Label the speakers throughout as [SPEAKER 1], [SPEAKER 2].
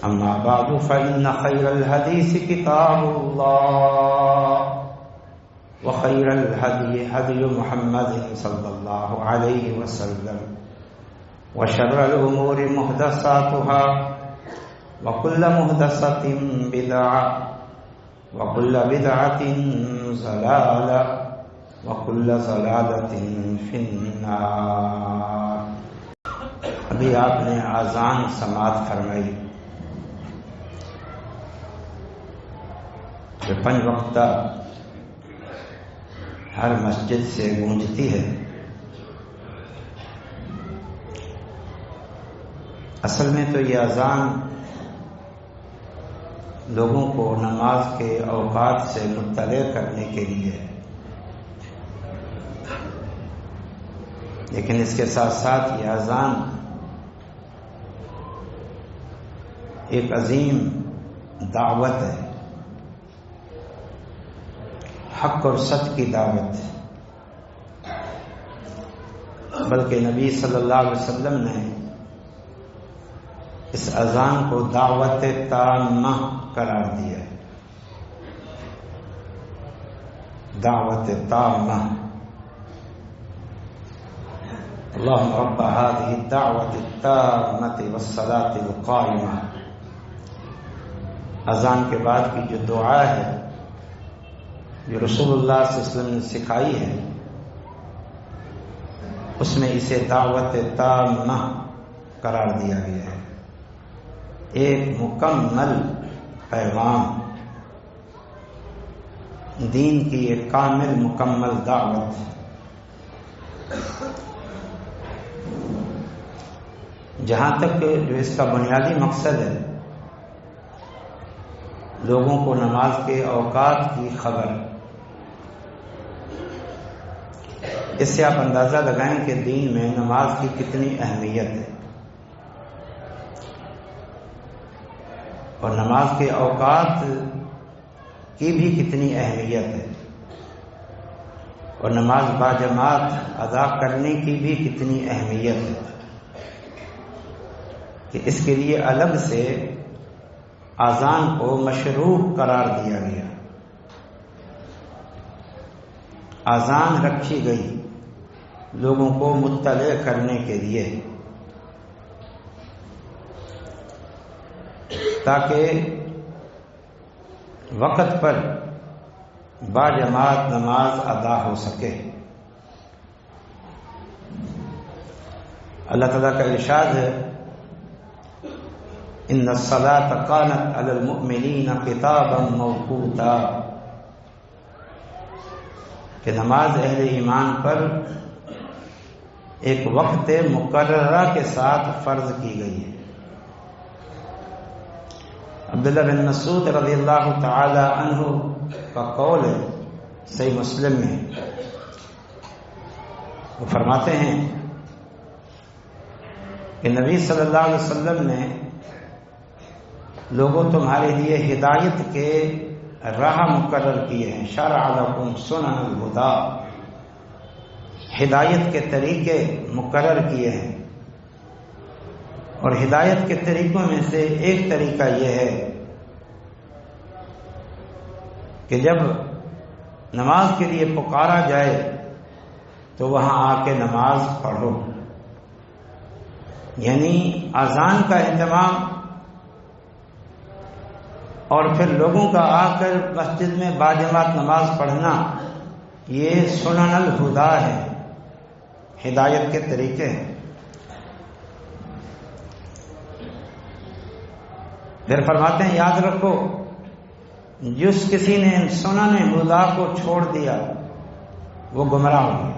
[SPEAKER 1] أما بعد فإن خير الحديث كتاب الله وخير الهدي هدي محمد صلى الله عليه وسلم وشر الأمور محدثاتها وكل محدثة بدعة وكل بدعة ضلالة وكل ضلالة في النار۔ ابھی آپ نے اذان سماعت فرمائی جو 5 وقتہ ہر مسجد سے گونجتی ہے۔ اصل میں تو یہ اذان لوگوں کو نماز کے اوقات سے مطلع کرنے کے لیے ہے، لیکن اس کے ساتھ ساتھ یہ اذان ایک عظیم دعوت ہے، حق اور سچ کی دعوت ہے۔ بلکہ نبی صلی اللہ علیہ وسلم نے اس اذان کو دعوت تامہ قرار دیا ہے، دعوت تامہ۔ اللهم رب هذه الدعوة التامة والصلاة القائمة۔ اذان کے بعد کی جو دعا ہے جو رسول اللہ صلی اللہ علیہ وسلم نے سکھائی ہے، اس میں اسے دعوت تامہ قرار دیا گیا ہے، ایک مکمل پیغام، دین کی ایک کامل مکمل دعوت۔ جہاں تک جو اس کا بنیادی مقصد ہے لوگوں کو نماز کے اوقات کی خبر، اس سے آپ اندازہ لگائیں کہ دین میں نماز کی کتنی اہمیت ہے اور نماز کے اوقات کی بھی کتنی اہمیت ہے اور نماز باجماعت ادا کرنے کی بھی کتنی اہمیت ہے کہ اس کے لیے الگ سے اذان کو مشروع قرار دیا گیا، اذان رکھی گئی لوگوں کو مطلع کرنے کے لیے، تاکہ وقت پر باجماعت نماز ادا ہو سکے۔ اللہ تعالیٰ کا ارشاد ہے ان الصلاۃ کانت علی المؤمنین کتابا موقوتا، کہ نماز اہل ایمان پر ایک وقت مقررہ کے ساتھ فرض کی گئی ہے۔ عبداللہ بن مسعود رضی اللہ تعالی عنہ کا قول ہے، صحیح مسلم میں، وہ فرماتے ہیں کہ نبی صلی اللہ علیہ وسلم نے لوگوں تمہارے لیے ہدایت کے راہ مقرر کیے ہیں، شرع لکم سنن الہدی، ہدایت کے طریقے مقرر کیے ہیں، اور ہدایت کے طریقوں میں سے ایک طریقہ یہ ہے کہ جب نماز کے لیے پکارا جائے تو وہاں آ کے نماز پڑھو، یعنی اذان کا اہتمام اور پھر لوگوں کا آ کر مسجد میں باجماعت نماز پڑھنا، یہ سنن الہدی ہے، ہدایت کے طریقے ہیں۔ پھر فرماتے ہیں یاد رکھو جس کسی نے ان سنن ہدی کو چھوڑ دیا وہ گمراہ ہو گیا۔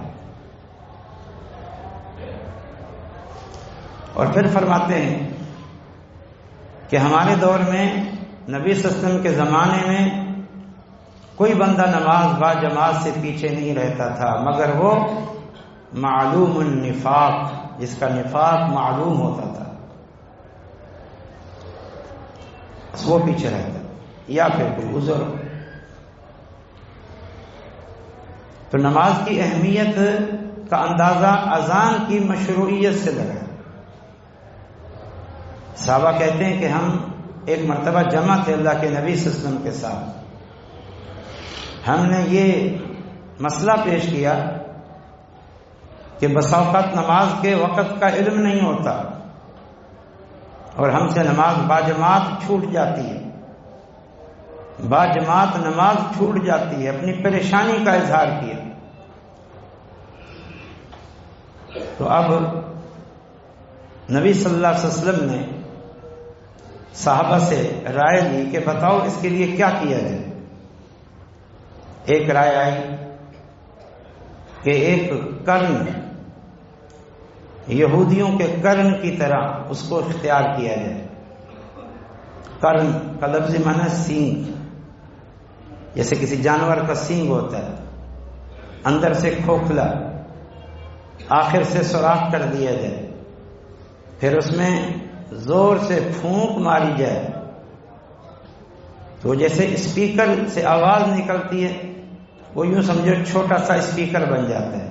[SPEAKER 1] اور پھر فرماتے ہیں کہ ہمارے دور میں نبی صلی اللہ علیہ وسلم کے زمانے میں کوئی بندہ نماز با جماعت سے پیچھے نہیں رہتا تھا مگر وہ معلوم النفاق، جس کا نفاق معلوم ہوتا تھا وہ پیچھے رہتا، یا پھر کوئی عذر۔ تو نماز کی اہمیت کا اندازہ اذان کی مشروعیت سے لگا۔ صحابہ کہتے ہیں کہ ہم ایک مرتبہ جمع تھے اللہ کے نبی صلی اللہ علیہ وسلم کے ساتھ. ہم نے یہ مسئلہ پیش کیا کہ بسا اوقات نماز کے وقت کا علم نہیں ہوتا اور ہم سے نماز باجماعت چھوٹ جاتی ہے، باجماعت نماز چھوٹ جاتی ہے. اپنی پریشانی کا اظہار کیا. تو اب نبی صلی اللہ علیہ وسلم نے صحابہ سے رائے لی کہ بتاؤ اس کے لیے کیا کیا جائے. ایک رائے آئی کہ ایک کرن، یہودیوں کے کرن کی طرح اس کو اختیار کیا جائے. کرن کا لفظی معنی ہے سینگ، جیسے کسی جانور کا سینگ ہوتا ہے، اندر سے کھوکھلا، آخر سے سوراخ کر دیا جائے، پھر اس میں زور سے پھونک ماری جائے تو جیسے اسپیکر سے آواز نکلتی ہے وہ یوں سمجھو چھوٹا سا اسپیکر بن جاتا ہے.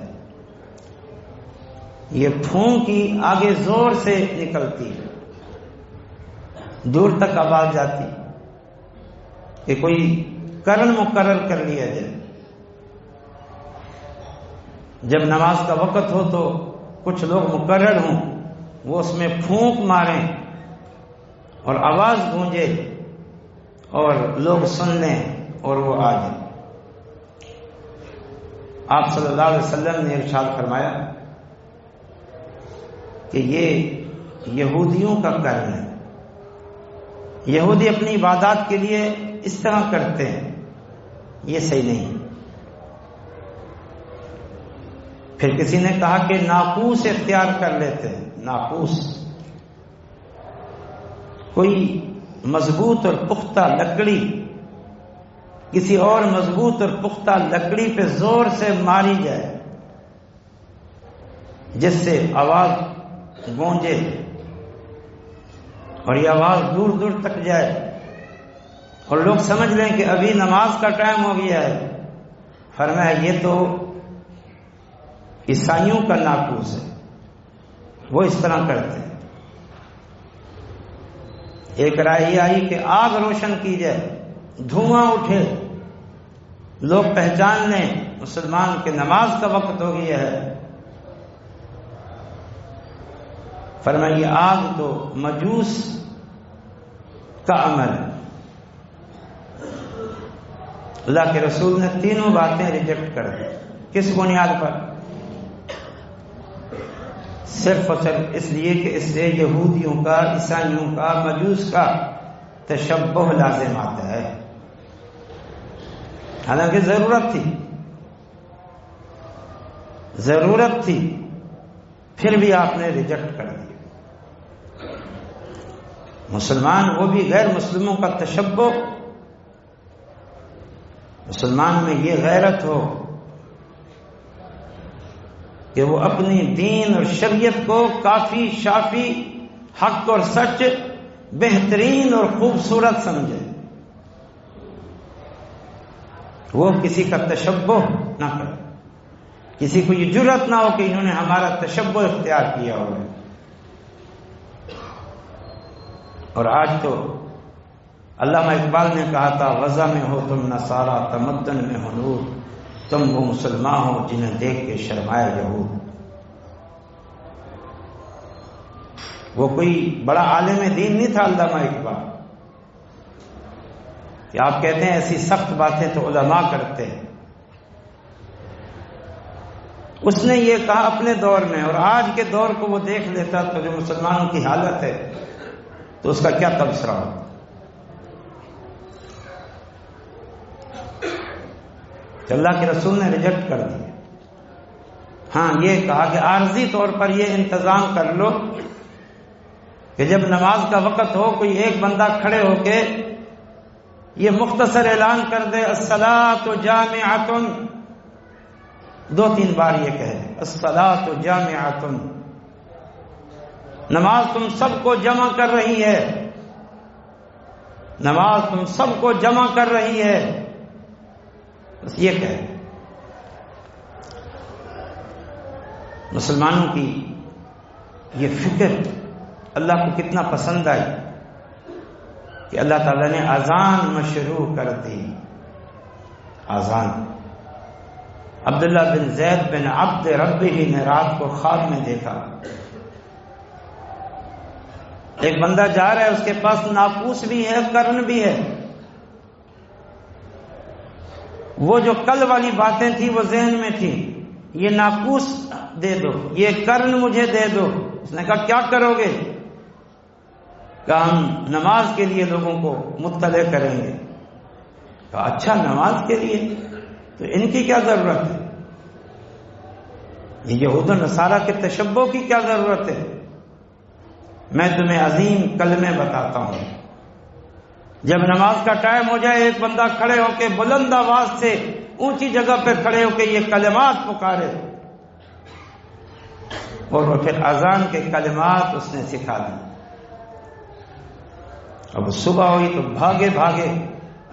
[SPEAKER 1] یہ پھونک ہی آگے زور سے نکلتی ہے، دور تک آواز جاتی کہ کوئی کرن مقرر کر لیا جائے. جب نماز کا وقت ہو تو کچھ لوگ مقرر ہوں، وہ اس میں پھونک ماریں اور آواز گونجے اور لوگ سن لیں اور وہ آ جائیں. آپ صلی اللہ علیہ وسلم نے ارشاد فرمایا کہ یہ یہودیوں کا کرن ہے. یہودی اپنی عبادات کے لیے اس طرح کرتے ہیں، یہ صحیح نہیں. پھر کسی نے کہا کہ ناقوس اختیار کر لیتے ہیں. ناقوس کوئی مضبوط اور پختہ لکڑی کسی اور مضبوط اور پختہ لکڑی پہ زور سے ماری جائے جس سے آواز گونجے اور یہ آواز دور دور تک جائے اور لوگ سمجھ لیں کہ ابھی نماز کا ٹائم ہو گیا ہے. فرمایا یہ تو عیسائیوں کا ناقوس ہے، وہ اس طرح کرتے ہیں. ایک رائے یہ آئی کہ آگ روشن کی جائے، دھواں اٹھے، لوگ پہچان لیں مسلمان کے نماز کا وقت ہو گیا ہے. فرمایا یہ آگ تو مجوس کا عمل ہے. اللہ کے رسول نے تینوں باتیں ریجیکٹ کر دی. کس بنیاد پر؟ صرف اور صرف اس لیے کہ اس سے یہودیوں کا، عیسائیوں کا، مجوس کا تشبہ لازم آتا ہے. حالانکہ ضرورت تھی پھر بھی آپ نے ریجیکٹ کر دیا. مسلمان وہ بھی غیر مسلموں کا تشبہ، مسلمان میں یہ غیرت ہو کہ وہ اپنی دین اور شریعت کو کافی، شافی، حق اور سچ، بہترین اور خوبصورت سمجھے. وہ کسی کا تشبہ نہ کرے، کسی کو یہ جرأت نہ ہو کہ انہوں نے ہمارا تشبہ اختیار کیا ہو. اور آج تو علامہ اقبال نے کہا تھا غزہ میں ہو تم نصارا، تمدن میں ہو نور، تم وہ مسلمان ہو جنہیں دیکھ کے شرمایا یہود. وہ کوئی بڑا عالم دین نہیں تھا علامہ اقبال کہ آپ کہتے ہیں ایسی سخت باتیں تو علماء کرتے ہیں. اس نے یہ کہا اپنے دور میں، اور آج کے دور کو وہ دیکھ لیتا تو جو مسلمانوں کی حالت ہے تو اس کا کیا تبصرہ ہو. اللہ کے رسول نے ریجیکٹ کر دیا. ہاں یہ کہا کہ عارضی طور پر یہ انتظام کر لو کہ جب نماز کا وقت ہو کوئی ایک بندہ کھڑے ہو کے یہ مختصر اعلان کر دے الصلاۃ جامعۃ، 2-3 بار یہ کہے الصلاۃ جامعۃ، نماز تم سب کو جمع کر رہی ہے، نماز تم سب کو جمع کر رہی ہے. بس یہ کہے. مسلمانوں کی یہ فکر اللہ کو کتنا پسند آئی کہ اللہ تعالیٰ نے اذان مشروع کر دی. اذان. عبداللہ بن زید بن عبد ربہ نے رات کو خواب میں دیکھا ایک بندہ جا رہا ہے، اس کے پاس ناقوس بھی ہے، کرن بھی ہے. وہ جو کل والی باتیں تھی وہ ذہن میں تھی، یہ ناقوس دے دو، یہ کرن مجھے دے دو. اس نے کہا کیا کرو گے؟ کہا ہم نماز کے لیے لوگوں کو مطلع کریں گے. کہا اچھا نماز کے لیے، تو ان کی کیا ضرورت ہے؟ یہ یہود و نصارہ کے تشبہ کی کیا ضرورت ہے؟ میں تمہیں عظیم کلمے بتاتا ہوں. جب نماز کا ٹائم ہو جائے ایک بندہ کھڑے ہو کے بلند آواز سے اونچی جگہ پہ کھڑے ہو کے یہ کلمات پکارے، اور وہ پھر اذان کے کلمات اس نے سکھا دی. اب صبح ہوئی تو بھاگے بھاگے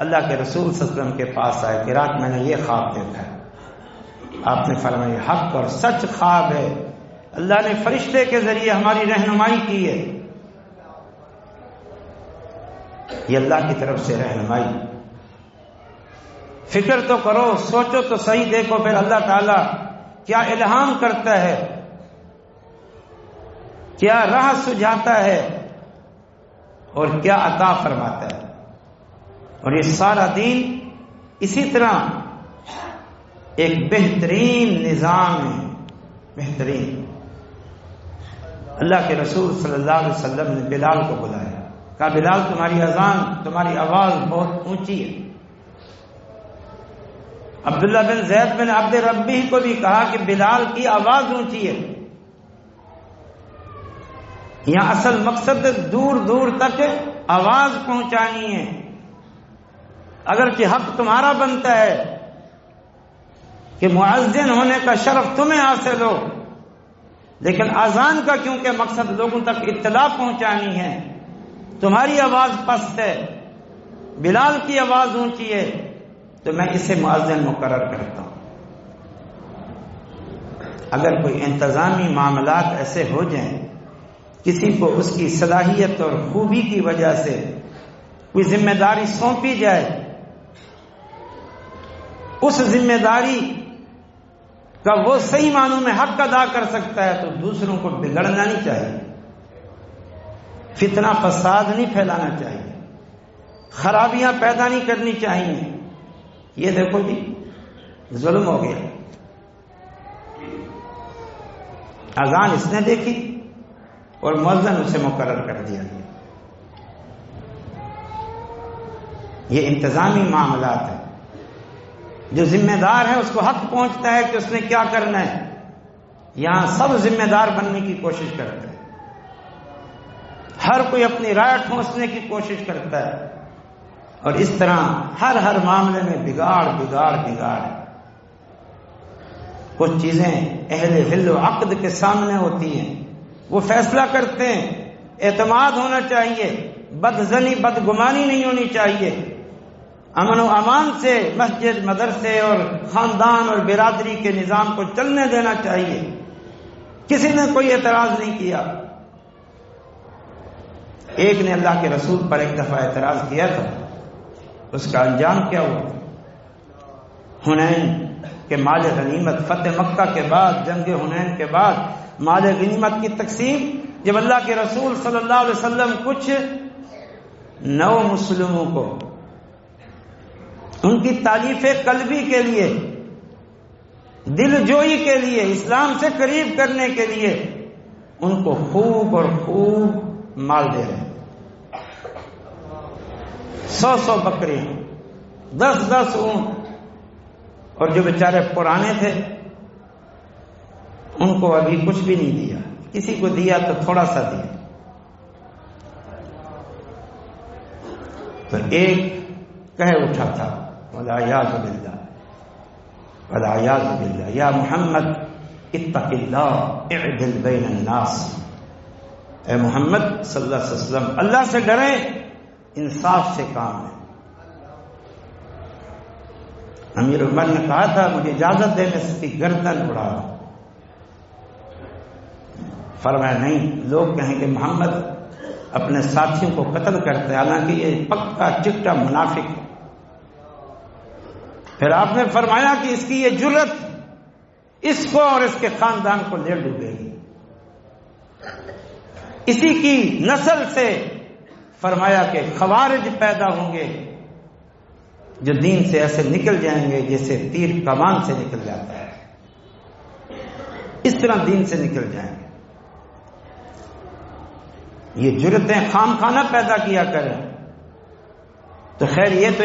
[SPEAKER 1] اللہ کے رسول صلی اللہ علیہ وسلم کے پاس آئے کہ رات میں نے یہ خواب دیکھا ہے. آپ نے فرمایا حق اور سچ خواب ہے، اللہ نے فرشتے کے ذریعے ہماری رہنمائی کی ہے. یہ اللہ کی طرف سے رہنمائی. فکر تو کرو، سوچو تو صحیح، دیکھو پھر اللہ تعالیٰ کیا الہام کرتا ہے، کیا راہ سجھاتا ہے اور کیا عطا فرماتا ہے. اور یہ سارا دین اسی طرح ایک بہترین نظام ہے، بہترین. اللہ کے رسول صلی اللہ علیہ وسلم نے بلال کو بلایا، کہا بلال تمہاری اذان، تمہاری آواز بہت اونچی ہے. عبداللہ بن زید بن عبد ربہ کو بھی کہا کہ بلال کی آواز اونچی ہے. یہاں اصل مقصد دور دور تک آواز پہنچانی ہے. اگرچہ حق تمہارا بنتا ہے کہ معذن ہونے کا شرف تمہیں حاصل ہو، لیکن اذان کا کیونکہ مقصد لوگوں تک اطلاع پہنچانی ہے، تمہاری آواز پست ہے، بلال کی آواز اونچی ہے، تو میں اسے مؤذن مقرر کرتا ہوں. اگر کوئی انتظامی معاملات ایسے ہو جائیں، کسی کو اس کی صلاحیت اور خوبی کی وجہ سے کوئی ذمہ داری سونپی جائے، اس ذمہ داری کا وہ صحیح معنوں میں حق ادا کر سکتا ہے تو دوسروں کو بگڑنا نہیں چاہیے، فتنہ فساد نہیں پھیلانا چاہیے، خرابیاں پیدا نہیں کرنی چاہیے. یہ دیکھو جی ظلم ہو گیا. اذان اس نے دیکھی اور مؤذن اسے مقرر کر دیا گیا. یہ انتظامی معاملات ہیں. جو ذمہ دار ہے اس کو حق پہنچتا ہے کہ اس نے کیا کرنا ہے. یہاں سب ذمہ دار بننے کی کوشش کرتے ہیں، ہر کوئی اپنی رائے ٹھونسنے کی کوشش کرتا ہے، اور اس طرح ہر معاملے میں بگاڑ بگاڑ بگاڑ. کچھ چیزیں اہل حل و عقد کے سامنے ہوتی ہیں، وہ فیصلہ کرتے ہیں، اعتماد ہونا چاہیے، بدظنی بدگمانی نہیں ہونی چاہیے، امن و امان سے مسجد مدرسے اور خاندان اور برادری کے نظام کو چلنے دینا چاہیے. کسی نے کوئی اعتراض نہیں کیا. ایک نے اللہ کے رسول پر ایک دفعہ اعتراض کیا تھا، اس کا انجام کیا ہوا؟ حنین کے مال غنیمت، فتح مکہ کے بعد، جنگ حنین کے بعد مال غنیمت کی تقسیم، جب اللہ کے رسول صلی اللہ علیہ وسلم کچھ نو مسلموں کو ان کی تالیف قلبی کے لیے، دل جوئی کے لیے، اسلام سے قریب کرنے کے لیے ان کو خوب اور خوب مال دے رہے ہیں. 100 بکریاں، 10 اونٹ، اور جو بیچارے پرانے تھے ان کو ابھی کچھ بھی نہیں دیا. کسی کو دیا تو تھوڑا سا دیا. تو ایک کہہ اٹھا تھا والعیاذ باللہ، والعیاذ باللہ، یا محمد اتق اللہ اعدل بین الناس. اے محمد صلی اللہ علیہ وسلم اللہ سے ڈریں، انصاف سے کام ہے. امیر عمر نے کہا تھا مجھے اجازت دے میں اس کی گردن اڑا. فرمایا نہیں، لوگ کہیں کہ محمد اپنے ساتھیوں کو قتل کرتا ہے، حالانکہ یہ پکا چٹا منافق ہے۔ پھر آپ نے فرمایا کہ اس کی یہ جرت اس کو اور اس کے خاندان کو لے ڈوبے گی۔ اسی کی نسل سے فرمایا کہ خوارج پیدا ہوں گے جو دین سے ایسے نکل جائیں گے جیسے تیر کمان سے نکل جاتا ہے، اس طرح دین سے نکل جائیں گے۔ یہ جرتیں خام خانہ پیدا کیا کریں۔ تو خیر یہ تو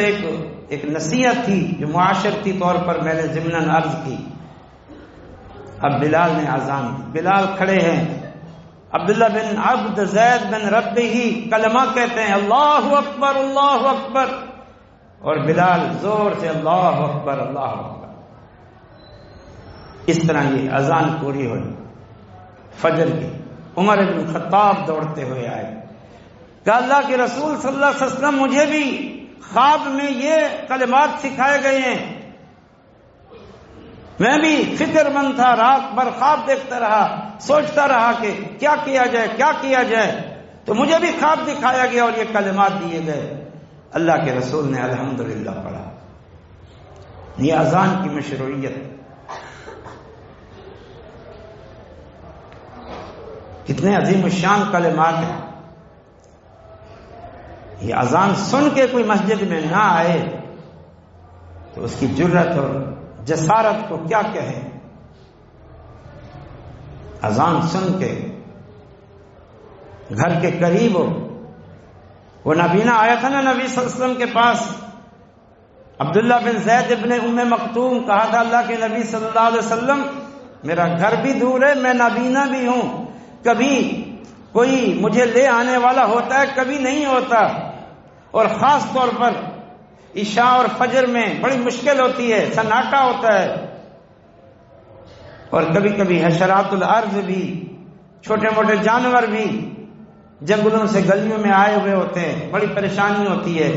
[SPEAKER 1] ایک نصیحت تھی جو معاشرتی طور پر میں نے ضمناً عرض کی۔ اب بلال نے اذان دی، بلال کھڑے ہیں، عبداللہ بن عبد زید بن ربہ کلمہ کہتے ہیں اللہ اکبر اللہ اکبر، اور بلال زور سے اللہ اکبر اللہ اکبر۔ اس طرح یہ اذان پوری ہوئی فجر کی۔ عمر بن خطاب دوڑتے ہوئے آئے، کہ اللہ کے رسول صلی اللہ علیہ وسلم مجھے بھی خواب میں یہ کلمات سکھائے گئے ہیں، میں بھی فکر مند تھا، رات بھر خواب دیکھتا رہا، سوچتا رہا کہ کیا کیا جائے کیا کیا جائے، تو مجھے بھی خواب دکھایا گیا اور یہ کلمات دیے گئے۔ اللہ کے رسول نے الحمدللہ پڑھا۔ یہ اذان کی مشروعیت، کتنے عظیم الشان کلمات ہیں۔ یہ اذان سن کے کوئی مسجد میں نہ آئے تو اس کی جرت اور جسارت کو کیا کہیں۔ اذان سن کے گھر کے قریب ہو۔ وہ نبینا آیا تھا نا نبی صلی اللہ علیہ وسلم کے پاس، عبداللہ بن زید ابن ام مکتوم، کہا تھا اللہ کے نبی صلی اللہ علیہ وسلم میرا گھر بھی دور ہے، میں نابینا بھی ہوں، کبھی کوئی مجھے لے آنے والا ہوتا ہے کبھی نہیں ہوتا، اور خاص طور پر عشاء اور فجر میں بڑی مشکل ہوتی ہے، سناٹا ہوتا ہے، اور کبھی کبھی حشرات الارض بھی، چھوٹے موٹے جانور بھی جنگلوں سے گلیوں میں آئے ہوئے ہوتے ہیں، بڑی پریشانی ہوتی ہے،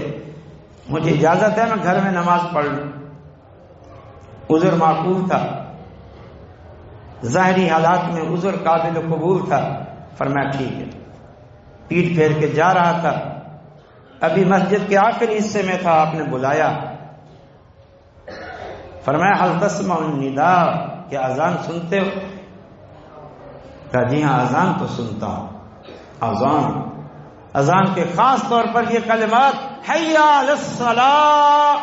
[SPEAKER 1] مجھے اجازت ہے میں گھر میں نماز پڑھ لوں۔ عذر معقول تھا، ظاہری حالات میں عذر قابل قبول تھا، فرمایا ٹھیک ہے۔ پیٹ پھیر کے جا رہا تھا، ابھی مسجد کے آخری حصے میں تھا، آپ نے بلایا، فرمایا هل تسمع النداء، کیا اذان سنتے ہو؟ کہا جی ہاں اذان تو سنتا ہوں۔ اذان کے خاص طور پر یہ کلمات حی علی الصلاۃ،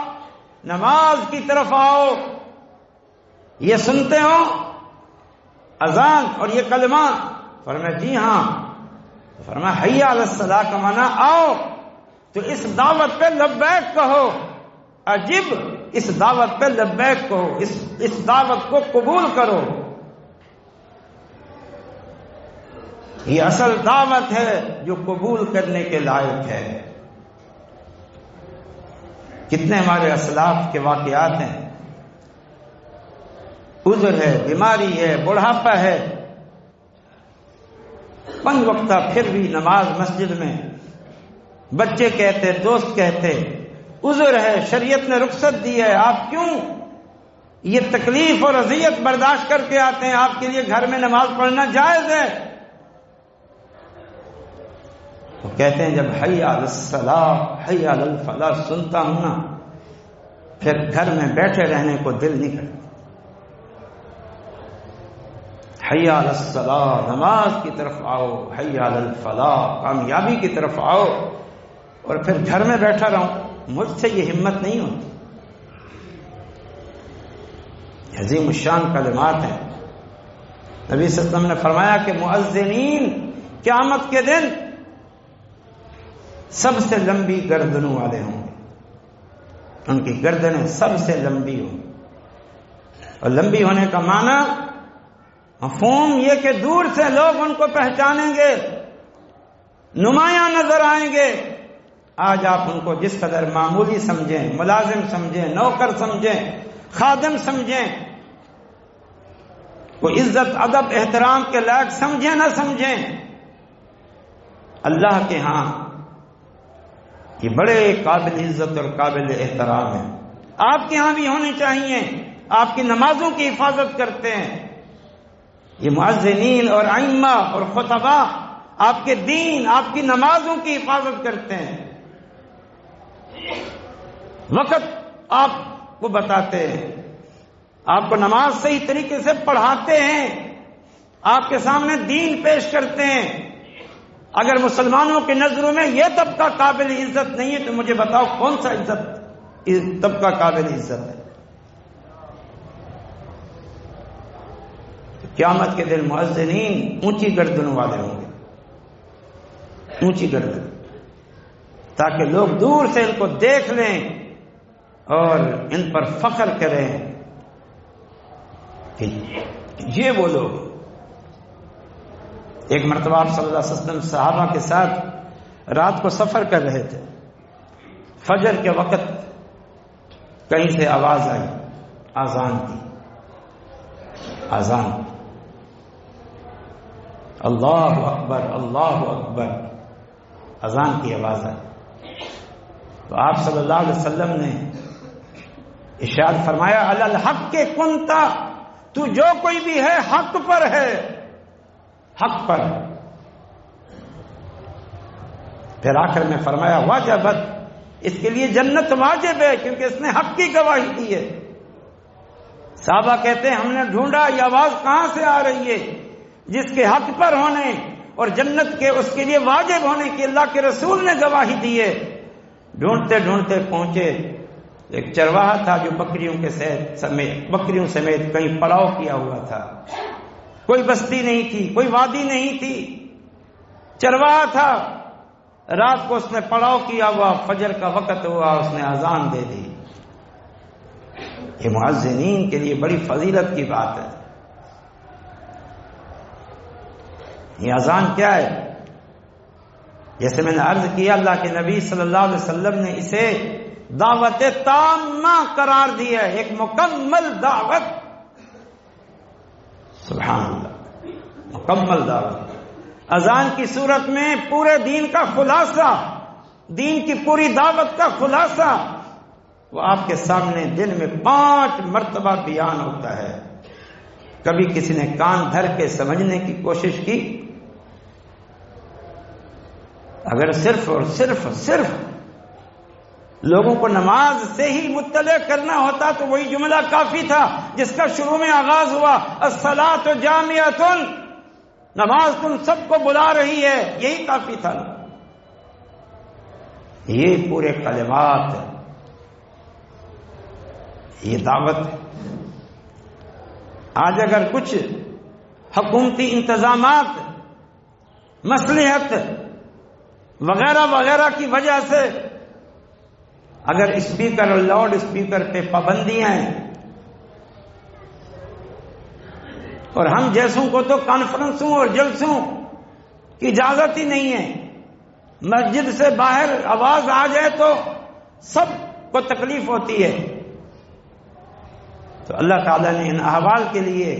[SPEAKER 1] نماز کی طرف آؤ، یہ سنتے ہو اذان اور یہ کلمات؟ فرمایا جی ہاں۔ فرمایا حی علی الصلاۃ کا معنی آؤ، تو اس دعوت پہ لبیک کہو، عجب، اس دعوت پہ لبیک کہو، اس دعوت کو قبول کرو۔ یہ اصل دعوت ہے جو قبول کرنے کے لائق ہے۔ کتنے ہمارے اسلاف کے واقعات ہیں، عذر ہے، بیماری ہے، بڑھاپا ہے، 5 وقتہ پھر بھی نماز مسجد میں، بچے کہتے، دوست کہتے، عذر ہے، شریعت نے رخصت دی ہے، آپ کیوں یہ تکلیف اور اذیت برداشت کر کے آتے ہیں؟ آپ کے لیے گھر میں نماز پڑھنا جائز ہے۔ وہ کہتے ہیں جب حی علی الصلاۃ حی علی الفلاح سنتا ہوں نا، پھر گھر میں بیٹھے رہنے کو دل نہیں کرتا۔ حی علی الصلاۃ، نماز کی طرف آؤ، حی علی الفلاح، کامیابی کی طرف آؤ، اور پھر گھر میں بیٹھا رہوں، مجھ سے یہ ہمت نہیں ہوتی۔ عظیم الشان کلمات ہیں۔ نبی صلی اللہ علیہ وسلم نے فرمایا کہ مؤذنین قیامت کے دن سب سے لمبی گردنوں والے ہوں گے، ان کی گردنیں سب سے لمبی ہوں گی۔ اور لمبی ہونے کا معنی مفہوم یہ کہ دور سے لوگ ان کو پہچانیں گے، نمایاں نظر آئیں گے۔ آج آپ ان کو جس قدر معمولی سمجھیں، ملازم سمجھیں، نوکر سمجھیں، خادم سمجھیں، کوئی عزت ادب احترام کے لائق سمجھیں نہ سمجھیں، اللہ کے ہاں یہ بڑے قابل عزت اور قابل احترام ہیں۔ آپ کے ہاں بھی ہونے چاہیے، آپ کی نمازوں کی حفاظت کرتے ہیں۔ یہ مؤذنین اور ائمہ اور خطبہ آپ کے دین، آپ کی نمازوں کی حفاظت کرتے ہیں، وقت آپ کو بتاتے ہیں، آپ کو نماز صحیح طریقے سے پڑھاتے ہیں، آپ کے سامنے دین پیش کرتے ہیں۔ اگر مسلمانوں کی نظروں میں یہ طبقہ قابل عزت نہیں ہے تو مجھے بتاؤ کون سا طبقہ قابل عزت ہے؟ قیامت کے دن مؤذنین اونچی گردنوں والے ہوں گے، اونچی گردن، تاکہ لوگ دور سے ان کو دیکھ لیں اور ان پر فخر کریں کہ یہ وہ لوگ۔ ایک مرتبہ آپ صلی اللہ علیہ وسلم صحابہ کے ساتھ رات کو سفر کر رہے تھے، فجر کے وقت کہیں سے آواز آئی، اذان کی، اذان، اللہ اکبر اللہ اکبر، اذان کی آواز آئی۔ تو آپ صلی اللہ علیہ وسلم نے ارشاد فرمایا علی الحق کے کنتا، تو جو کوئی بھی ہے حق پر ہے، حق پر۔ پھر آخر میں فرمایا واجبت، اس کے لیے جنت واجب ہے کیونکہ اس نے حق کی گواہی دی ہے۔ صحابہ کہتے ہیں ہم نے ڈھونڈا یہ آواز کہاں سے آ رہی ہے جس کے حق پر ہونے اور جنت کے اس کے لیے واجب ہونے کی اللہ کے رسول نے گواہی دی ہے۔ ڈھونڈتے ڈھونڈتے پہنچے ایک چرواہا تھا جو بکریوں سمیت کہیں پڑاؤ کیا ہوا تھا، کوئی بستی نہیں تھی، کوئی وادی نہیں تھی، چرواہا تھا۔ رات کو اس نے پڑاؤ کیا ہوا، فجر کا وقت ہوا، اس نے اذان دے دی۔ یہ مؤذنین کے لیے بڑی فضیلت کی بات ہے۔ یہ اذان کیا ہے؟ جیسے میں نے عرض کیا اللہ کے نبی صلی اللہ علیہ وسلم نے اسے دعوت تامہ قرار دیا ہے، ایک مکمل دعوت، سبحان اللہ، مکمل دعوت۔ اذان کی صورت میں پورے دین کا خلاصہ، دین کی پوری دعوت کا خلاصہ وہ آپ کے سامنے دن میں 5 مرتبہ بیان ہوتا ہے۔ کبھی کسی نے کان دھر کے سمجھنے کی کوشش کی؟ اگر صرف اور صرف لوگوں کو نماز سے ہی مطلع کرنا ہوتا تو وہی جملہ کافی تھا جس کا شروع میں آغاز ہوا، الصلاۃ جامعۃ، نماز تم سب کو بلا رہی ہے، یہی کافی تھا۔ یہ پورے کلمات، یہ دعوت۔ آج اگر کچھ حکومتی انتظامات، مصلحت وغیرہ وغیرہ کی وجہ سے اگر اسپیکر اور لاؤڈ اسپیکر پہ پابندیاں ہیں، اور ہم جیسوں کو تو کانفرنسوں اور جلسوں کی اجازت ہی نہیں ہے، مسجد سے باہر آواز آ جائے تو سب کو تکلیف ہوتی ہے، تو اللہ تعالیٰ نے ان احوال کے لیے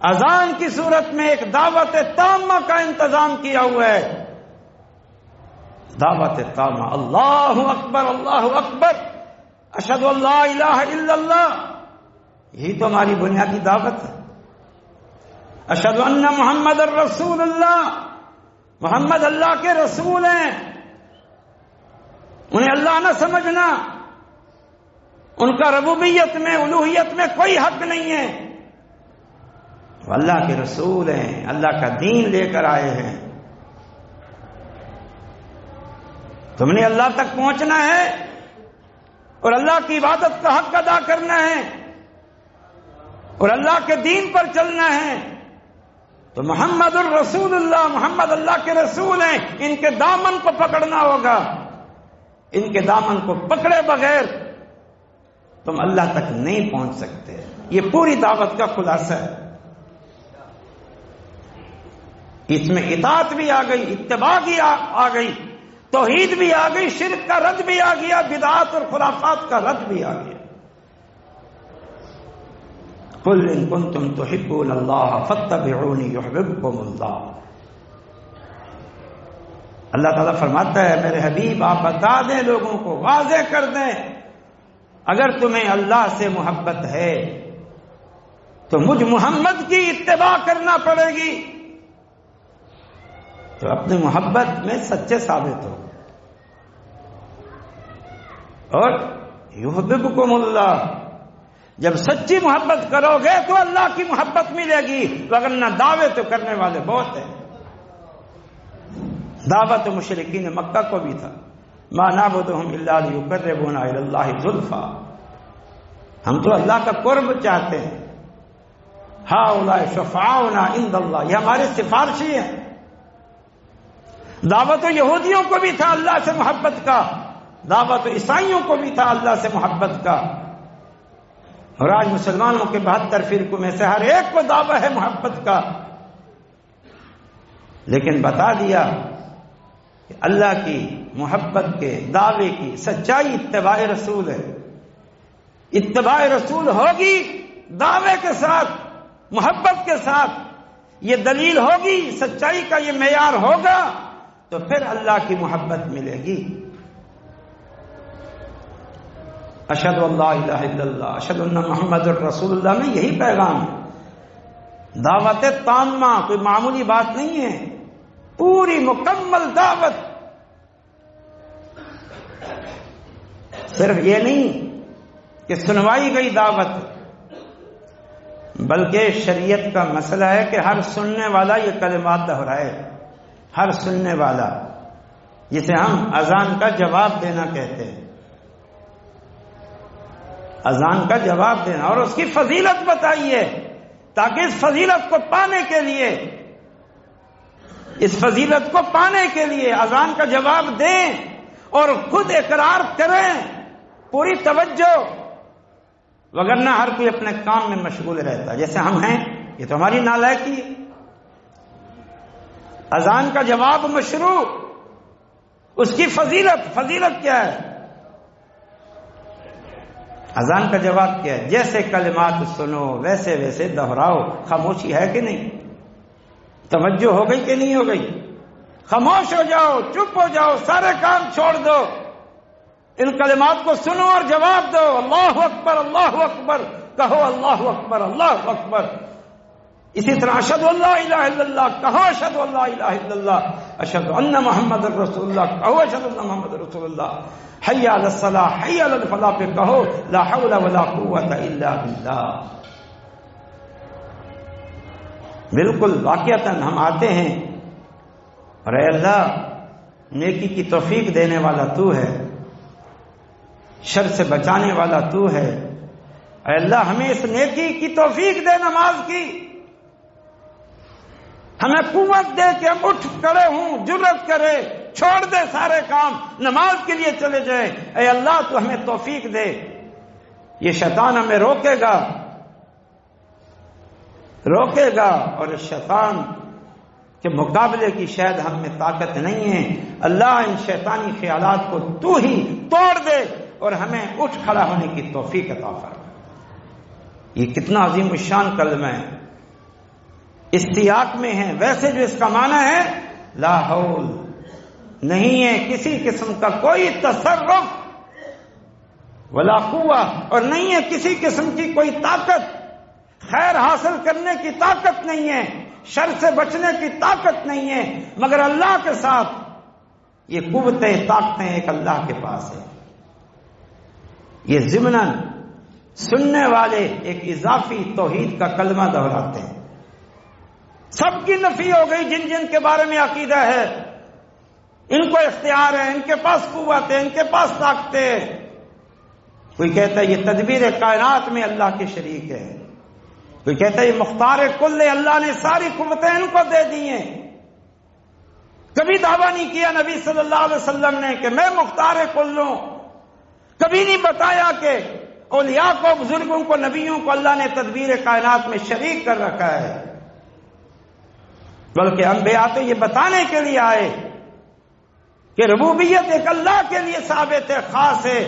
[SPEAKER 1] اذان کی صورت میں ایک دعوت تامہ کا انتظام کیا ہوا ہے۔ دعوت تامہ، اللہ اکبر اللہ اکبر، اشہد ان لا الہ الا اللہ، یہی تو ہماری بنیادی دعوت ہے۔ اشہد ان محمد الرسول اللہ، محمد اللہ کے رسول ہیں، انہیں اللہ نہ سمجھنا، ان کا ربوبیت میں الوہیت میں کوئی حق نہیں ہے، وہ اللہ کے رسول ہیں، اللہ کا دین لے کر آئے ہیں۔ تم نے اللہ تک پہنچنا ہے اور اللہ کی عبادت کا حق ادا کرنا ہے اور اللہ کے دین پر چلنا ہے، تو محمد الرسول اللہ، محمد اللہ کے رسول ہیں، ان کے دامن کو پکڑنا ہوگا۔ ان کے دامن کو پکڑے بغیر تم اللہ تک نہیں پہنچ سکتے۔ یہ پوری دعوت کا خلاصہ ہے۔ اس میں اطاعت بھی آ گئی، اتباع بھی آ گئی، توحید بھی آ گئی، شرک کا رد بھی آ گیا، بدعات اور خرافات کا رد بھی آ گیا۔ قل ان کنتم تحبون اللہ فاتبعونی یحببکم اللہ۔ اللہ تعالیٰ فرماتا ہے میرے حبیب آپ بتا دیں لوگوں کو، واضح کر دیں، اگر تمہیں اللہ سے محبت ہے تو مجھ محمد کی اتباع کرنا پڑے گی۔ تو اپنی محبت میں سچے ثابت ہو. اور یحببکم اللہ، جب سچی محبت کرو گے تو اللہ کی محبت ملے گی، وگرنہ دعوے تو کرنے والے بہت ہیں. دعوت مشرکین مکہ کو بھی تھا، ما نعبدہم الا لیقربونا الی اللہ زلفی، ہم تو اللہ کا قرب چاہتے ہیں. ہؤلاء شفعاؤنا عند اللہ، یہ ہمارے سفارشی ہیں. دعوت یہودیوں کو بھی تھا اللہ سے محبت کا، دعوت عیسائیوں کو بھی تھا اللہ سے محبت کا، اور آج مسلمانوں کے 72 فرقوں میں سے ہر ایک کو دعویٰ ہے محبت کا. لیکن بتا دیا کہ اللہ کی محبت کے دعوے کی سچائی اتباع رسول ہے. اتباع رسول ہوگی دعوے کے ساتھ، محبت کے ساتھ، یہ دلیل ہوگی، سچائی کا یہ معیار ہوگا، تو پھر اللہ کی محبت ملے گی. اشہد اللہ الہ الا اللہ، اشہد ان محمد الرسول اللہ میں یہی پیغام ہے. دعوت تامہ کوئی معمولی بات نہیں ہے، پوری مکمل دعوت. صرف یہ نہیں کہ سنوائی گئی دعوت، بلکہ شریعت کا مسئلہ ہے کہ ہر سننے والا یہ کلمات دہرائے. ہر سننے والا، جسے ہم اذان کا جواب دینا کہتے ہیں، اذان کا جواب دینا، اور اس کی فضیلت بتائیے، تاکہ اس فضیلت کو پانے کے لیے، اس فضیلت کو پانے کے لیے اذان کا جواب دیں اور خود اقرار کریں، پوری توجہ. وگرنہ ہر کوئی اپنے کام میں مشغول رہتا ہے، جیسے ہم ہیں. یہ تو ہماری نالائکی ہے. اذان کا جواب مشروع، اس کی فضیلت کیا ہے؟ اذان کا جواب کیا ہے؟ جیسے کلمات سنو ویسے ویسے دہراؤ. خاموشی ہے کہ نہیں؟ توجہ ہو گئی کہ نہیں ہو گئی؟ خاموش ہو جاؤ، چپ ہو جاؤ، سارے کام چھوڑ دو، ان کلمات کو سنو اور جواب دو. اللہ اکبر، اللہ اکبر کہو، اللہ اکبر، اللہ اکبر. اسی طرح اشہد ان لا الہ الا اللہ کہو، اشہد ان لا الہ الا اللہ، اشہد ان محمد رسول اللہ کہو، اشہد ان محمد رسول اللہ. حی علی الصلاۃ، حی علی الفلاح پہ کہو لا حول ولا قوت الا باللہ. بالکل واقعتاً ہم آتے ہیں اور اے اللہ نیکی کی توفیق دینے والا تو ہے، شر سے بچانے والا تو ہے. اے اللہ ہمیں اس نیکی کی توفیق دے، نماز کی ہمیں قوت دے کہ ہم اٹھ کھڑے ہوں، جرأت کرے، چھوڑ دے سارے کام، نماز کے لیے چلے جائیں. اے اللہ تو ہمیں توفیق دے. یہ شیطان ہمیں روکے گا اور اس شیطان کے مقابلے کی شاید ہم میں طاقت نہیں ہے. اللہ ان شیطانی خیالات کو تو ہی توڑ دے اور ہمیں اٹھ کھڑا ہونے کی توفیق عطا فرما. یہ کتنا عظیم الشان کلمہ ہے، استیاق میں ہے. ویسے جو اس کا معنی ہے لا حول، نہیں ہے کسی قسم کا کوئی تصرف، ولا قوہ، اور نہیں ہے کسی قسم کی کوئی طاقت. خیر حاصل کرنے کی طاقت نہیں ہے، شر سے بچنے کی طاقت نہیں ہے، مگر اللہ کے ساتھ یہ قوتیں، طاقتیں ایک اللہ کے پاس ہے. یہ ضمناً سننے والے ایک اضافی توحید کا کلمہ دہراتے ہیں. سب کی نفی ہو گئی جن جن کے بارے میں عقیدہ ہے ان کو اختیار ہے، ان کے پاس قوت ہے، ان کے پاس طاقتیں ہے. کوئی کہتا ہے یہ تدبیر کائنات میں اللہ کے شریک ہے، کوئی کہتا ہے یہ مختار کل ہے، اللہ نے ساری قوتیں ان کو دے دی ہیں. کبھی دعویٰ نہیں کیا نبی صلی اللہ علیہ وسلم نے کہ میں مختار کل ہوں. کبھی نہیں بتایا کہ اولیاء کو، بزرگوں کو، نبیوں کو اللہ نے تدبیر کائنات میں شریک کر رکھا ہے. بلکہ انبیاء تو یہ بتانے کے لیے آئے کہ ربوبیت ایک اللہ کے لیے ثابت ہے، خاص ہے.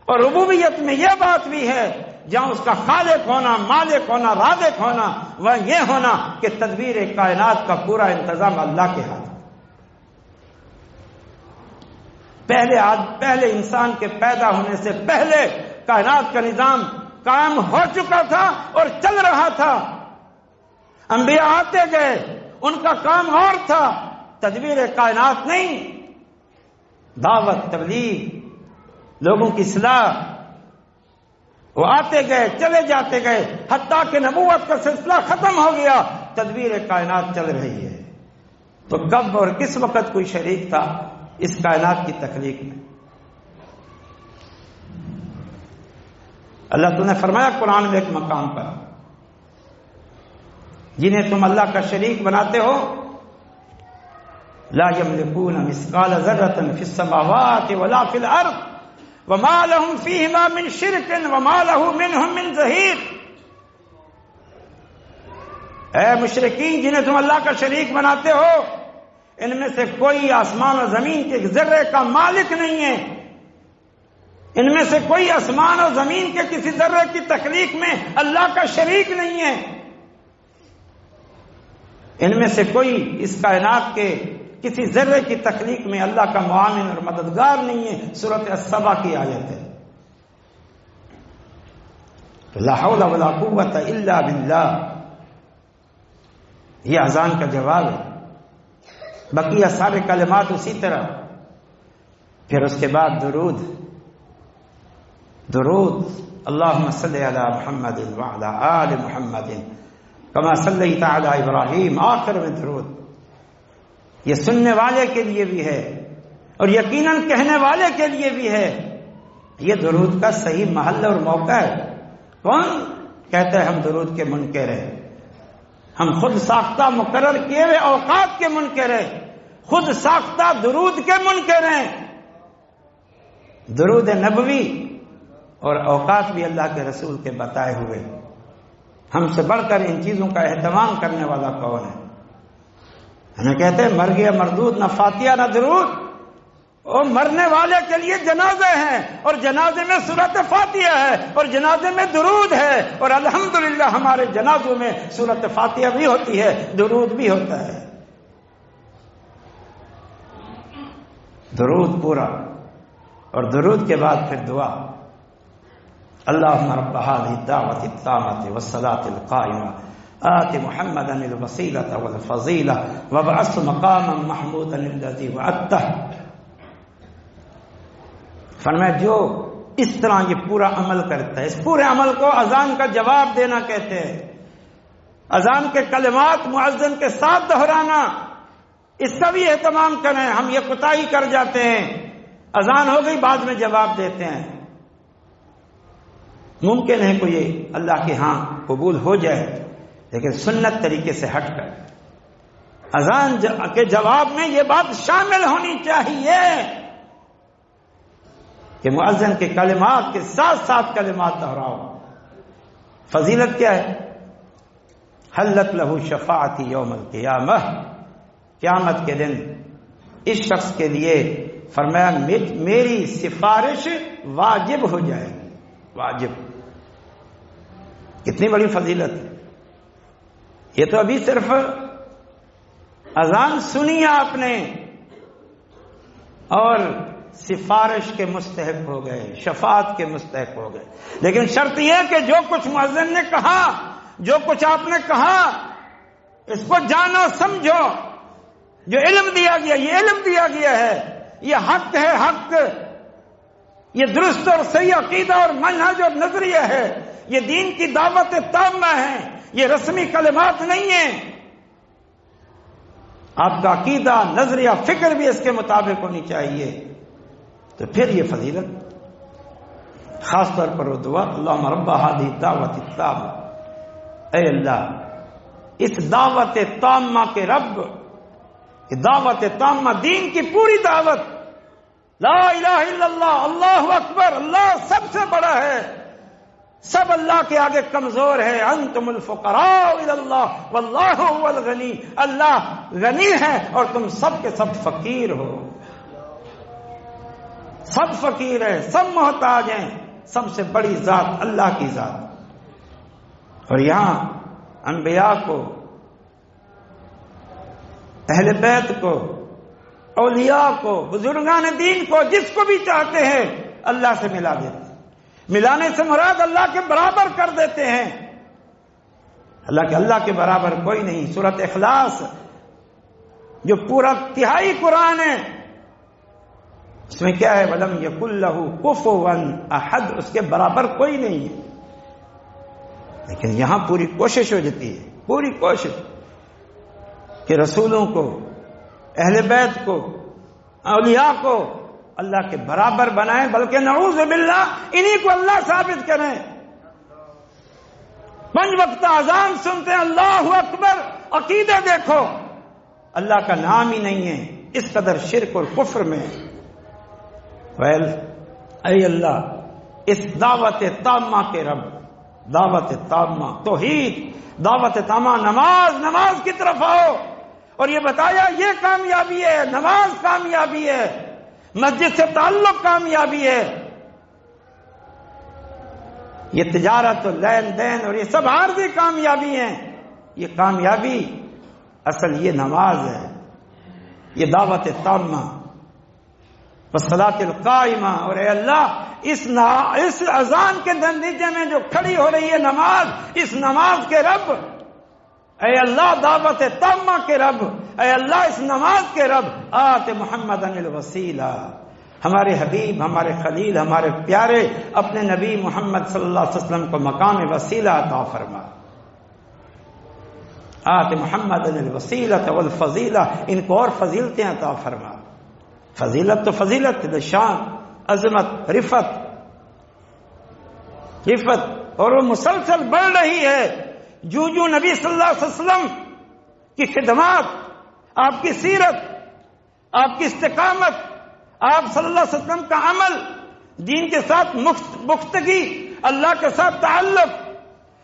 [SPEAKER 1] اور ربوبیت میں یہ بات بھی ہے جہاں اس کا خالق ہونا، مالک ہونا، رازق ہونا، وہ یہ ہونا کہ تدبیر کائنات کا پورا انتظام اللہ کے ہاتھ. پہلے انسان کے پیدا ہونے سے پہلے کائنات کا نظام قائم ہو چکا تھا اور چل رہا تھا. انبیاء آتے گئے، ان کا کام اور تھا، تدبیر کائنات نہیں، دعوت، تبلیغ، لوگوں کی اصلاح. وہ آتے گئے، چلے جاتے گئے، حتیٰ کہ نبوت کا سلسلہ ختم ہو گیا، تدبیر کائنات چل رہی ہے. تو کب اور کس وقت کوئی شریک تھا اس کائنات کی تخلیق میں؟ اللہ تعالیٰ نے فرمایا قرآن میں ایک مقام پر، جنہیں تم اللہ کا شریک بناتے ہو، لا یملکون مثقال ذرۃ فی السماوات ولا فی الارض وما لهم فیہما من شرک وما له منہم من ظہیر. اے مشرکین جنہیں تم اللہ کا شریک بناتے ہو، ان میں سے کوئی آسمان اور زمین کے ذرے کا مالک نہیں ہے، ان میں سے کوئی آسمان اور زمین کے کسی ذرے کی تخلیق میں اللہ کا شریک نہیں ہے، ان میں سے کوئی اس کائنات کے کسی ذرے کی تخلیق میں اللہ کا معاون اور مددگار نہیں ہے. سورۃ السبا کی آیت ہے. لا حول ولا قوت الا باللہ، یہ اذان کا جواب ہے. بقیہ سارے کلمات اسی طرح. پھر اس کے بعد درود، اللہم صلی علی محمد وعلی آل محمد کما صلیت علی ابراہیم، آخر میں درود. یہ سننے والے کے لیے بھی ہے اور یقیناً کہنے والے کے لیے بھی ہے. یہ درود کا صحیح محل اور موقع ہے. کون کہتا ہے ہم درود کے منکر ہیں؟ ہم خود ساختہ مقرر کیے ہوئے اوقات کے منکر ہیں، خود ساختہ درود کے منکر ہیں. درود نبوی اور اوقات بھی اللہ کے رسول کے بتائے ہوئے. ہم سے بڑھ کر ان چیزوں کا اہتمام کرنے والا کون ہے؟ ہمیں کہتے ہیں مر گیا مردود، نہ فاتحہ نہ درود. اور مرنے والے کے لیے جنازے ہیں، اور جنازے میں سورۃ فاتحہ ہے، اور جنازے میں درود ہے. اور الحمدللہ ہمارے جنازوں میں سورۃ فاتحہ بھی ہوتی ہے، درود بھی ہوتا ہے. درود پورا، اور درود کے بعد پھر دعا. اللہم رب هذه الدعوة التامة والصلاة القائمة آت محمدا الوسیلة والفضیلة وابعثه مقاما محمودا الذی وعدته. فرمایا جو اس طرح یہ پورا عمل کرتا ہے، اس پورے عمل کو اذان کا جواب دینا کہتے ہیں. اذان کے کلمات مؤذن کے ساتھ دہرانا، اس کا بھی اہتمام کریں. ہم یہ کوتاہی کر جاتے ہیں، اذان ہو گئی بعد میں جواب دیتے ہیں. ممکن ہے کوئی اللہ کے ہاں قبول ہو جائے، لیکن سنت طریقے سے ہٹ کر اذان کے جواب میں یہ بات شامل ہونی چاہیے کہ مؤذن کے کلمات کے ساتھ ساتھ کلمات دہراؤ. فضیلت کیا ہے؟ حلت لہ شفاعتی یوم القیامہ، قیامت کے دن اس شخص کے لیے فرمایا میری سفارش واجب ہو جائے گی. واجب، کتنی بڑی فضیلت ہے. یہ تو ابھی صرف اذان سنی آپ نے اور سفارش کے مستحق ہو گئے، شفاعت کے مستحق ہو گئے. لیکن شرط یہ کہ جو کچھ مؤذن نے کہا، جو کچھ آپ نے کہا، اس کو جانو سمجھو. جو علم دیا گیا، یہ علم دیا گیا ہے، یہ حق ہے، حق. یہ درست اور صحیح عقیدہ اور منہج اور نظریہ ہے. یہ دین کی دعوت تامہ ہے، یہ رسمی کلمات نہیں ہیں. آپ کا عقیدہ، نظریہ، فکر بھی اس کے مطابق ہونی چاہیے. تو پھر یہ فضیلت. خاص طور پر وہ دعا اللہم رب هذه الدعوة التامة، اے اللہ اس دعوت تامہ کے رب. کہ دعوت تامہ دین کی پوری دعوت، لا الہ الا اللہ، اللہ اکبر، اللہ سب سے بڑا ہے، سب اللہ کے آگے کمزور ہے. انتم الفقراء الی اللہ واللہ هو الغنی، اللہ غنی ہے اور تم سب کے سب فقیر ہو. سب فقیر ہے، سب محتاج ہیں. سب سے بڑی ذات اللہ کی ذات. اور یہاں انبیاء کو، اہل بیت کو، اولیاء کو، بزرگان دین کو، جس کو بھی چاہتے ہیں اللہ سے ملا دیتے ہیں. ملانے سے مراد اللہ کے برابر کر دیتے ہیں. اللہ کے برابر کوئی نہیں. سورۃ اخلاص جو پورا تہائی قرآن ہے، اس میں کیا ہے؟ وَلَمْ يَكُنْ لَهُ كُفُوًا أَحَدٌ، اس کے برابر کوئی نہیں ہے. لیکن یہاں پوری کوشش ہو جاتی ہے، پوری کوشش کہ رسولوں کو، اہل بیت کو، اولیاء کو اللہ کے برابر بنائیں، بلکہ نعوذ باللہ انہی کو اللہ ثابت کریں. 5 وقت اذان سنتے ہیں، اللہ اکبر، عقیدہ دیکھو اللہ کا نام ہی نہیں ہے، اس قدر شرک اور کفر میں. اے اللہ، اس دعوت تامہ کے رب، دعوت تامہ توحید، دعوت تامہ نماز کی طرف آؤ. اور یہ بتایا یہ کامیابی ہے، نماز کامیابی ہے، مسجد سے تعلق کامیابی ہے. یہ تجارت اور لین دین اور یہ سب عارضی کامیابی ہیں. یہ کامیابی اصل یہ نماز ہے، یہ دعوت تامہ، والصلاۃ القائمہ. اور اے اللہ، اس اذان کے نتیجے میں جو کھڑی ہو رہی ہے نماز، اس نماز کے رب، اے اللہ دعوت تامہ کے رب، اے اللہ اس نماز کے رب، آت محمد الوسیلہ، ہمارے حبیب، ہمارے خلیل، ہمارے پیارے اپنے نبی محمد صلی اللہ علیہ وسلم کو مقام وسیلہ عطا فرما. آت محمد الوسیلہ والفضیلہ، ان کو اور فضیلتیں عطا فرما. فضیلت تو فضیلت، شان، عظمت، رفت، اور وہ مسلسل بڑھ رہی ہے. جو نبی صلی اللہ علیہ وسلم کی خدمات، آپ کی سیرت، آپ کی استقامت، آپ صلی اللہ علیہ وسلم کا عمل، دین کے ساتھ مختگی، اللہ کے ساتھ تعلق،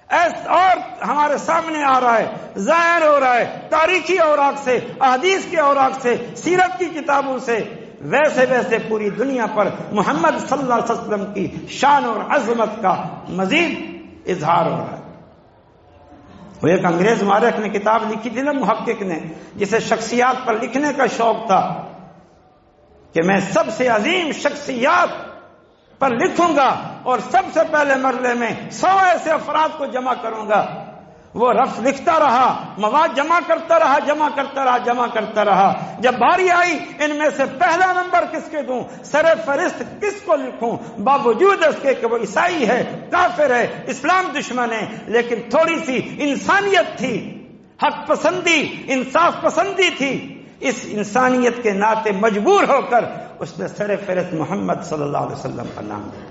[SPEAKER 1] اور ہمارے سامنے آ رہا ہے، ظاہر ہو رہا ہے تاریخی اوراق سے، احادیث کے اوراق سے، سیرت کی کتابوں سے. ویسے ویسے پوری دنیا پر محمد صلی اللہ علیہ وسلم کی شان اور عظمت کا مزید اظہار ہو رہا ہے. وہ ایک انگریز مورخ نے کتاب لکھی تھی نا، محقق نے، جسے شخصیات پر لکھنے کا شوق تھا کہ میں سب سے عظیم شخصیات پر لکھوں گا اور سب سے پہلے مرحلے میں 100 ایسے افراد کو جمع کروں گا. وہ رف لکھتا رہا، مواد جمع کرتا رہا. جب باری آئی ان میں سے پہلا نمبر کس کے دوں، سر فہرست کس کو لکھوں، باوجود اس کے کہ وہ عیسائی ہے، کافر ہے، اسلام دشمن ہے، لیکن تھوڑی سی انسانیت تھی، حق پسندی، انصاف پسندی تھی. اس انسانیت کے ناطے مجبور ہو کر اس نے سر فہرست محمد صلی اللہ علیہ وسلم کا نام دیا.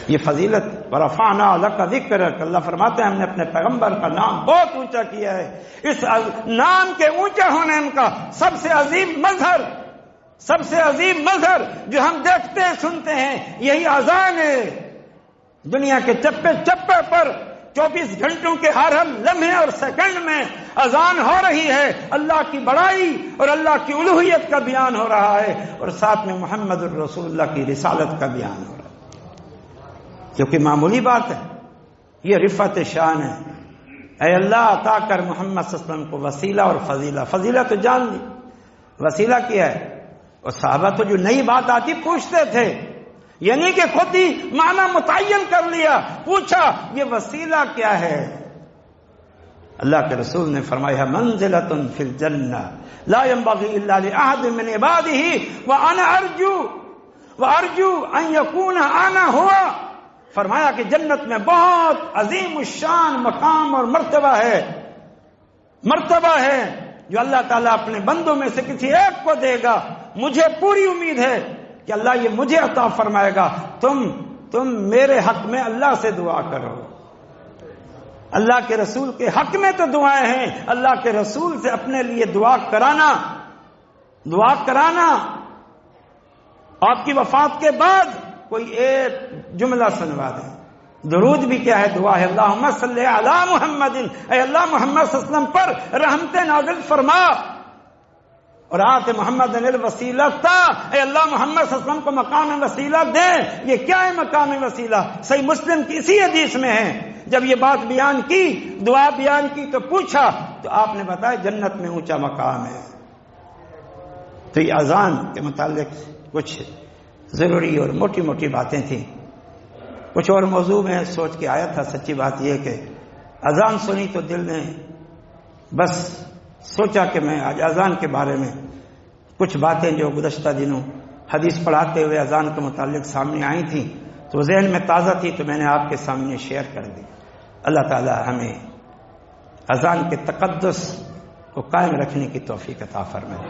[SPEAKER 1] یہ فضیلت. ورفعنا لک ذکرک، اللہ فرماتے ہیں ہم نے اپنے پیغمبر کا نام بہت اونچا کیا ہے. اس نام کے اونچا ہونے کا سب سے عظیم مظہر جو ہم دیکھتے ہیں سنتے ہیں یہی اذان ہے. دنیا کے چپے چپے پر 24 گھنٹوں کے ہر لمحے اور سیکنڈ میں اذان ہو رہی ہے. اللہ کی بڑائی اور اللہ کی الوہیت کا بیان ہو رہا ہے، اور ساتھ میں محمد الرسول اللہ کی رسالت کا بیان ہو رہا ہے. کیونکہ معمولی بات ہے، یہ رفعت شان ہے. اے اللہ عطا کر محمد صلی اللہ علیہ وسلم کو وسیلہ اور فضیلہ. فضیلہ تو جان لی، وسیلہ کیا ہے؟ اور صحابہ تو جو نئی بات آتی پوچھتے تھے، یعنی کہ خود ہی معنی متعین کر لیا، پوچھا یہ وسیلہ کیا ہے. اللہ کے رسول نے فرمایا منزلۃ فی الجنہ لا ينبغي الا لاحد من عباده وانا ارجو ان يكون انا هو. فرمایا کہ جنت میں بہت عظیم الشان مقام اور مرتبہ ہے جو اللہ تعالیٰ اپنے بندوں میں سے کسی ایک کو دے گا. مجھے پوری امید ہے کہ اللہ یہ مجھے عطا فرمائے گا. تم میرے حق میں اللہ سے دعا کرو. اللہ کے رسول کے حق میں تو دعائیں ہیں، اللہ کے رسول سے اپنے لیے دعا کرانا. آپ کی وفات کے بعد کوئی ایک جملہ سنوا دیں. درود بھی کیا ہے؟ دعا ہے. اللہم صلی علی محمد، اے اللہ محمد صلی اللہ علیہ وسلم پر رحمت نازل فرما. اور آت محمد الوسیلہ تھا، اے اللہ محمد صلی اللہ علیہ وسلم کو مقام وسیلہ دے. یہ کیا ہے مقام وسیلہ؟ صحیح مسلم کی اسی حدیث میں ہے. جب یہ بات بیان کی، دعا بیان کی تو پوچھا، تو آپ نے بتایا جنت میں اونچا مقام ہے. تو یہ اذان کے متعلق کچھ ضروری اور موٹی موٹی باتیں تھیں. کچھ اور موضوع میں سوچ کے آیا تھا. سچی بات یہ کہ اذان سنی تو دل نے بس سوچا کہ میں آج اذان کے بارے میں کچھ باتیں جو گزشتہ دنوں حدیث پڑھاتے ہوئے اذان کے متعلق سامنے آئی تھیں تو ذہن میں تازہ تھی تو میں نے آپ کے سامنے شیئر کر دی. اللہ تعالی ہمیں اذان کے تقدس کو قائم رکھنے کی توفیق عطا فرمائے.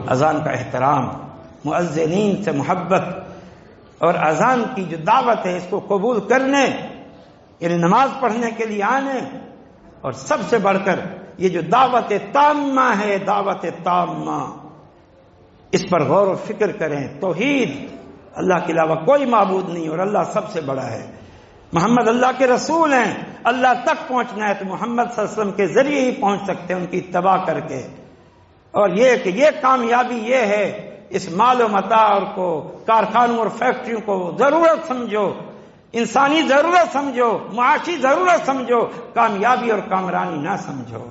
[SPEAKER 1] اذان کا احترام، مؤذنین سے محبت اور اذان کی جو دعوت ہے اس کو قبول کرنے، یعنی نماز پڑھنے کے لیے آنے، اور سب سے بڑھ کر یہ جو دعوت تامہ ہے، دعوت تامہ، اس پر غور و فکر کریں. توحید، اللہ کے علاوہ کوئی معبود نہیں اور اللہ سب سے بڑا ہے. محمد اللہ کے رسول ہیں، اللہ تک پہنچنا ہے تو محمد صلی اللہ علیہ وسلم کے ذریعے ہی پہنچ سکتے ہیں، ان کی اتباع کر کے. اور یہ کہ یہ کامیابی یہ ہے، اس مال و متاع کو، کارخانوں اور فیکٹریوں کو ضرورت سمجھو، انسانی ضرورت سمجھو، معاشی ضرورت سمجھو، کامیابی اور کامرانی نہ سمجھو.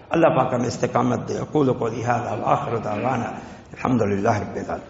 [SPEAKER 1] اللہ پاک ہمیں استقامت دے. اقول قولی ھذا وآخر دعوانا الحمد للہ رب العالمین.